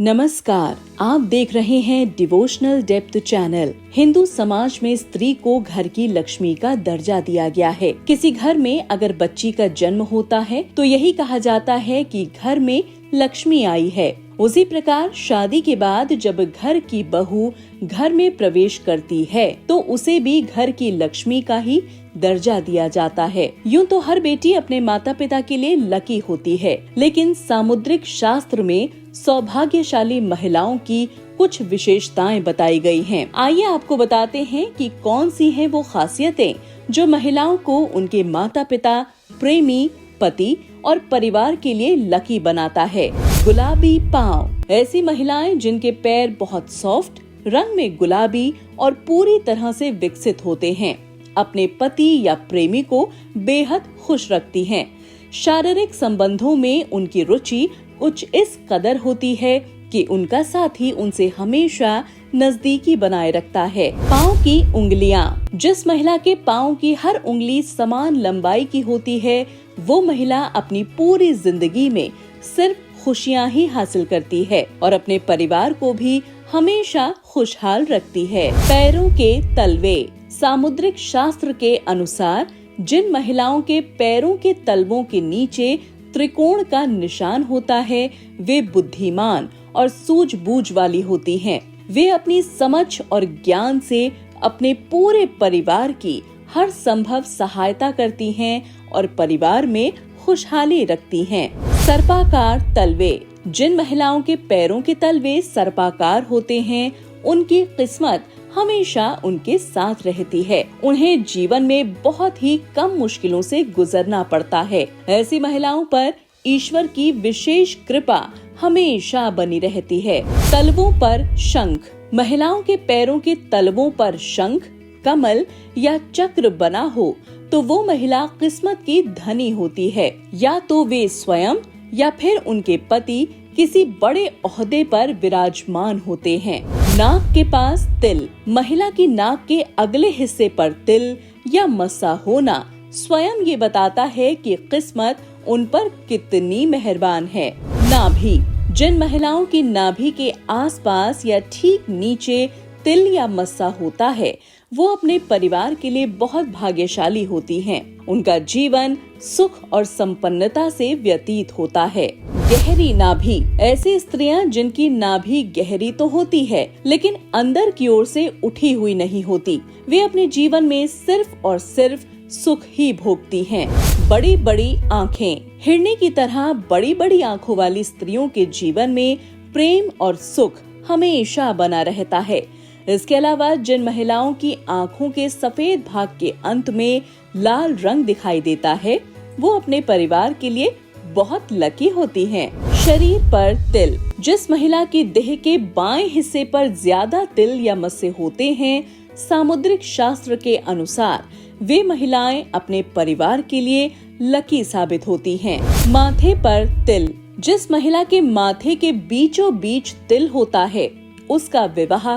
नमस्कार, आप देख रहे हैं डिवोशनल डेप्थ चैनल। हिंदू समाज में स्त्री को घर की लक्ष्मी का दर्जा दिया गया है। किसी घर में अगर बच्ची का जन्म होता है तो यही कहा जाता है कि घर में लक्ष्मी आई है। उसी प्रकार शादी के बाद जब घर की बहू घर में प्रवेश करती है तो उसे भी घर की लक्ष्मी का ही दर्जा दिया जाता है। यूं तो हर बेटी अपने माता पिता के लिए लकी होती है, लेकिन सामुद्रिक शास्त्र में सौभाग्यशाली महिलाओं की कुछ विशेषताएं बताई गई हैं। आइए आपको बताते हैं कि कौन सी हैं वो खासियतें जो महिलाओं को उनके माता पिता, प्रेमी, पति और परिवार के लिए लकी बनाता है। गुलाबी पाँव। ऐसी महिलाएं जिनके पैर बहुत सॉफ्ट, रंग में गुलाबी और पूरी तरह से विकसित होते हैं, अपने पति या प्रेमी को बेहद खुश रखती हैं। शारीरिक संबंधों में उनकी रुचि कुछ इस कदर होती है कि उनका साथी उनसे हमेशा नजदीकी बनाए रखता है। पाँव की उंगलियां। जिस महिला के पाँव की हर उंगली समान लंबाई की होती है, वो महिला अपनी पूरी जिंदगी में सिर्फ खुशियां ही हासिल करती है और अपने परिवार को भी हमेशा खुशहाल रखती है। पैरों के तलवे। सामुद्रिक शास्त्र के अनुसार जिन महिलाओं के पैरों के तलवों के नीचे त्रिकोण का निशान होता है, वे बुद्धिमान और सूझबूझ वाली होती हैं। वे अपनी समझ और ज्ञान से अपने पूरे परिवार की हर संभव सहायता करती हैं और परिवार में खुशहाली रखती हैं। सर्पाकार तलवे। जिन महिलाओं के पैरों के तलवे सर्पाकार होते हैं, उनकी किस्मत हमेशा उनके साथ रहती है। उन्हें जीवन में बहुत ही कम मुश्किलों से गुजरना पड़ता है। ऐसी महिलाओं पर ईश्वर की विशेष कृपा हमेशा बनी रहती है। तलवों पर शंख। महिलाओं के पैरों के तलवों पर शंख, कमल या चक्र बना हो तो वो महिला किस्मत की धनी होती है। या तो वे स्वयं या फिर उनके पति किसी बड़े ओहदे पर विराजमान होते हैं। नाक के पास तिल। महिला की नाक के अगले हिस्से पर तिल या मस्सा होना स्वयं ये बताता है कि किस्मत उन पर कितनी मेहरबान है। नाभि। जिन महिलाओं की नाभि के आसपास या ठीक नीचे तिल या मस्सा होता है, वो अपने परिवार के लिए बहुत भाग्यशाली होती हैं। उनका जीवन सुख और संपन्नता से व्यतीत होता है। गहरी नाभि। ऐसी स्त्रियां जिनकी नाभि गहरी तो होती है, लेकिन अंदर की ओर से उठी हुई नहीं होती, वे अपने जीवन में सिर्फ और सिर्फ सुख ही भोगती हैं। बड़ी बड़ी आँखें। हिरनी की तरह बड़ी बड़ी आँखों वाली स्त्रियों के जीवन में प्रेम और सुख हमेशा बना रहता है। इसके अलावा जिन महिलाओं की आँखों के सफेद भाग के अंत में लाल रंग दिखाई देता है, वो अपने परिवार के लिए बहुत लकी होती हैं। शरीर पर तिल। जिस महिला की देह के बाएं हिस्से पर ज्यादा तिल या मस्से होते हैं, सामुद्रिक शास्त्र के अनुसार वे महिलाएं अपने परिवार के लिए लकी साबित होती हैं। माथे पर तिल। जिस महिला के माथे के बीचों बीच तिल होता है, उसका विवाह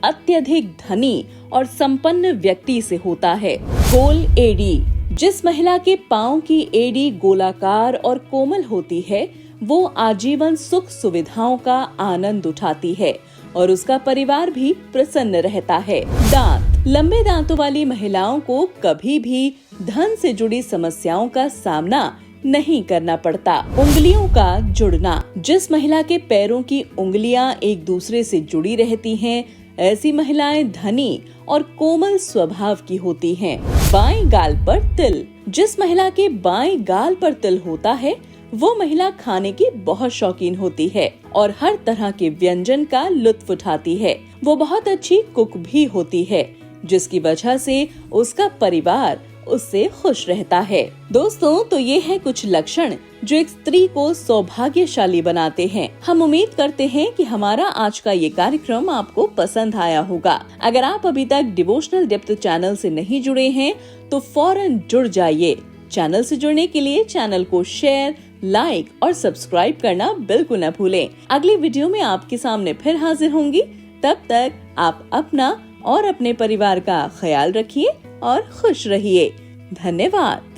अत्यधिक धनी और संपन्न व्यक्ति से होता है। गोल एड़ी। जिस महिला के पाँव की एड़ी गोलाकार और कोमल होती है, वो आजीवन सुख सुविधाओं का आनंद उठाती है और उसका परिवार भी प्रसन्न रहता है। दांत। लंबे दांतों वाली महिलाओं को कभी भी धन से जुड़ी समस्याओं का सामना नहीं करना पड़ता। उंगलियों का जुड़ना। जिस महिला के पैरों की उंगलियां एक दूसरे से जुड़ी रहती हैं, ऐसी महिलाएं धनी और कोमल स्वभाव की होती हैं। बाएं गाल पर तिल। जिस महिला के बाएं गाल पर तिल होता है, वो महिला खाने की बहुत शौकीन होती है और हर तरह के व्यंजन का लुत्फ उठाती है। वो बहुत अच्छी कुक भी होती है, जिसकी वजह से उसका परिवार उससे खुश रहता है। दोस्तों, तो ये है कुछ लक्षण जो एक स्त्री को सौभाग्यशाली बनाते हैं। हम उम्मीद करते हैं कि हमारा आज का ये कार्यक्रम आपको पसंद आया होगा। अगर आप अभी तक डिवोशनल डेप्थ चैनल से नहीं जुड़े हैं तो फौरन जुड़ जाइए। चैनल से जुड़ने के लिए चैनल को शेयर, लाइक और सब्सक्राइब करना बिल्कुल न भूलें। अगली वीडियो में आपके सामने फिर हाजिर होंगी। तब तक आप अपना और अपने परिवार का ख्याल रखिए और खुश रहिए। धन्यवाद।